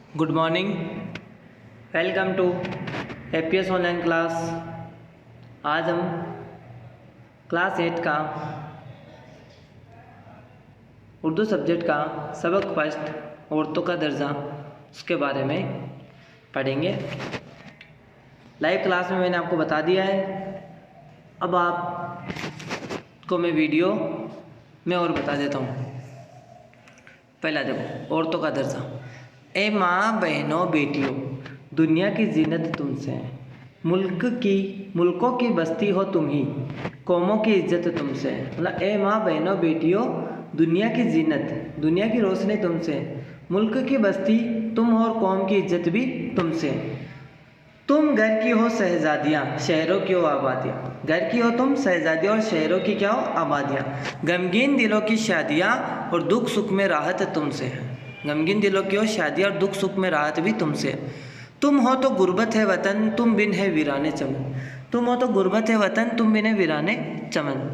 Good morning. Welcome to APS online class. आज हम class 8 का उर्दू सब्जेक्ट का सबक फर्स्ट औरतों का दर्जा उसके बारे में पढ़ेंगे। लाइव क्लास में मैंने आपको बता दिया है। अब आपको मैं वीडियो में और बता देता हूँ। पहला देखो, औरतों का दर्जा। ए माँ, बहनों, बेटियों, दुनिया की जीनत तुमसे है। मुल्कों की बस्ती हो तुम ही, कौमों की इज्जत तुमसे है। मतलब ए माँ, बहनों, बेटियों, दुनिया की जीनत, दुनिया की रोशनी तुमसे है। मुल्क की बस्ती तुम हो और कौम की इज्जत भी तुमसे है। तुम घर की हो शहजादियाँ, शहरों की हो आबादियाँ। घर की हो तुम शहजादियाँ और शहरों की क्या हो आबादियाँ। गमगीन दिलों की शादियाँ और दुख सुख में राहत तुमसे है। गमगीन दिलों की हो शादियाँ और दुख सुख में राहत भी तुमसे है। तुम हो तो गुर्बत है वतन, तुम बिन है वीराने चमन। तुम हो तो गुर्बत है वतन, तुम बिन है वीराने चमन।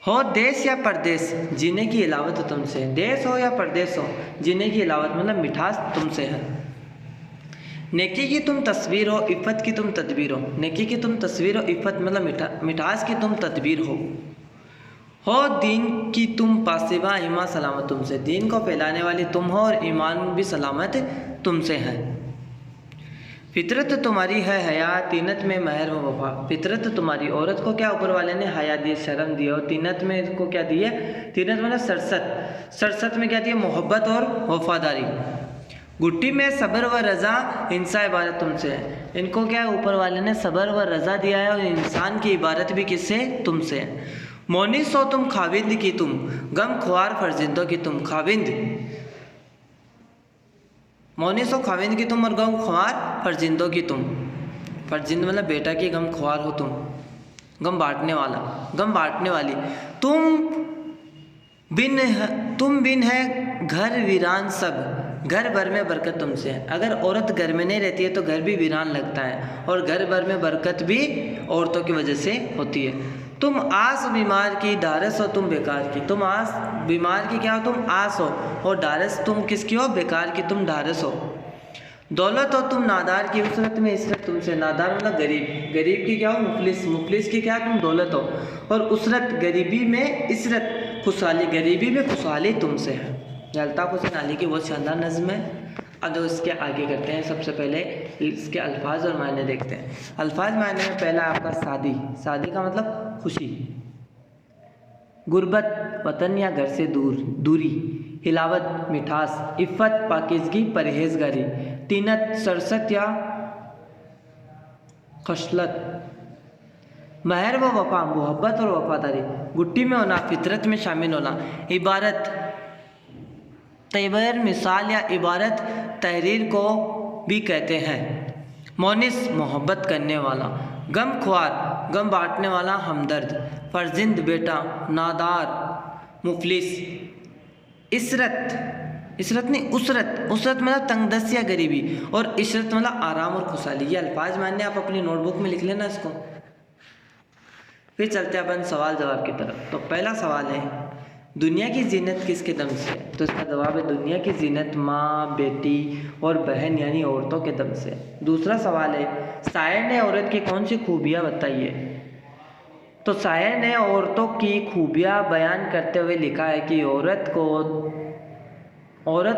हो देश या परदेश, जीने की इलावत तुमसे है। देश हो या परदेश हो, जीने की इलावत मतलब मिठास तुमसे है। नेकी की तुम तस्वीर हो, इफ़्फ़त की तुम तदबीर हो। नेकी की तुम तस्वीर हो, इफ़्फ़त मतलब मिठास की तुम तदबीर हो। दीन की तुम पासिबा, ईमान सलामत तुमसे। दीन को फैलाने वाली तुम हो और ईमान भी सलामत तुमसे है। फितरत तुम्हारी है हया, तीनत में महर व वफा। फितरत तुम्हारी, औरत को क्या ऊपर वाले ने हया दी, शर्म दी। और तीनत में इसको क्या दी है, तीनत मतलब सरसत। सरसत में क्या दी है, मोहब्बत और वफादारी। गुट्टी में सब्र व रज़ा, इंसान इबारत तुमसे है। इनको क्या है, ऊपर वाले ने सब्र व रज़ा दिया है और इंसान की इबारत भी किससे, तुमसे है। मोनिस हो तुम, खाविंद की तुम, गम खुआर फर्जिंदों की तुम। खाविंद, मोनिस हो खाविंद की तुम और गम खुआर फर्जिंदों की तुम। फर्जिंद मतलब बेटा की, गम खुआर हो तुम, गम बांटने वाला, गम बांटने वाली। तुम बिन है घर वीरान सब, घर भर में बरकत तुमसे है। अगर औरत घर में नहीं रहती है तो घर भी वीरान लगता है, और घर भर में बरकत भी औरतों की वजह से होती है। तुम आस बीमार की, डारस हो तुम बेकार की। तुम आस बीमार की क्या हो, तुम आस हो, और डारस तुम किसकी हो, बेकार की तुम डारस हो। दौलत हो तुम नादार की, उसरत में इसरत तुमसे। नादार मतलब गरीब, गरीब की क्या हो, मुफलिस, मुफलिस की क्या तुम दौलत हो। और उसरत गरीबी में, इसरत खुशहाली, गरीबी में खुशहाली तुमसे है। अल्ताफ हुसैन अली की बहुत शानदार नज़्म है। अब जो इसके आगे करते हैं, सबसे पहले इसके अल्फाज और मायने देखते हैं। अल्फाज मायने में पहला आपका शादी। शादी का मतलब खुशी। गुर्बत, वतन या घर से दूरी। हिलावत, मिठास। इफ़्फ़त, पाकीज़गी, परहेजगारी। तीनत, सरसत या खशलत। महर व वफा, मोहब्बत और वफादारी। गुट्टी में होना, फितरत में शामिल होना। इबारत, तैबर, मिसाल या इबारत तहरीर को भी कहते हैं। मोनिस, मोहब्बत करने वाला। गम खुआर, गम बांटने वाला, हमदर्द। फर्जिंद, बेटा। नादार, मुफलिस। इसरत, इसरत नहीं उसरत, उसरत मतलब तंगदस्त या गरीबी। और इशरत मतलब आराम और खुशहाली। ये अल्फाज मानने आप अपनी नोटबुक में लिख लेना इसको। फिर चलते हैं अपन सवाल जवाब की तरफ। तो पहला सवाल है, दुनिया की जीनत किसके दम से है। तो इसका जवाब है, दुनिया की जीनत माँ, बेटी और बहन यानी औरतों के दम से। दूसरा सवाल है, शायर ने औरत की कौन सी खूबियाँ बताई है। तो शायर ने औरतों की खूबियाँ बयान करते हुए लिखा है कि औरत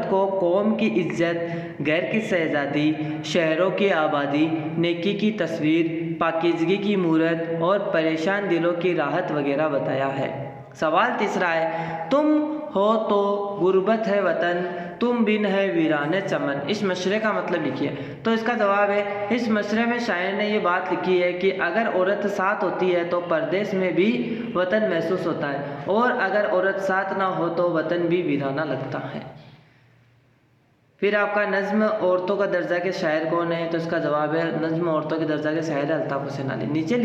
को कौम की इज्जत, घर की शहजादी, शहरों की आबादी, नेकी की तस्वीर, पाकीज़गी की मूरत और परेशान दिलों की राहत वगैरह बताया है। सवाल तीसरा है, तुम हो तो गुर्बत है वतन, तुम बिन है वीराने चमन। इस मशरे का मतलब लिखिए। तो इसका जवाब है, इस मशरे में शायर ने ये बात लिखी है कि अगर औरत साथ होती है तो परदेश में भी वतन महसूस होता है, और अगर औरत साथ ना हो तो वतन भी वीराना लगता है। फिर आपका नज़्म औरतों का दर्जा के शायर कौन है। तो इसका जवाब है, नज़्म औरतों के दर्जा के शायर अल्ताफ हुसैन अली। नीचे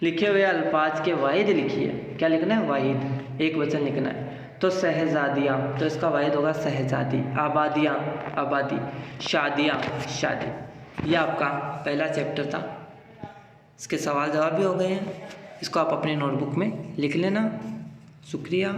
लिखे हुए अल्फाज के वाहिद लिखिए। क्या लिखना है, वाहिद, एक वचन लिखना है। तो शहजादियाँ, तो इसका वाहिद होगा शहजादी। आबादियाँ, आबादी। शादियाँ, शादी। यह आपका पहला चैप्टर था। इसके सवाल जवाब भी हो गए हैं। इसको आप अपनी नोटबुक में लिख लेना। शुक्रिया।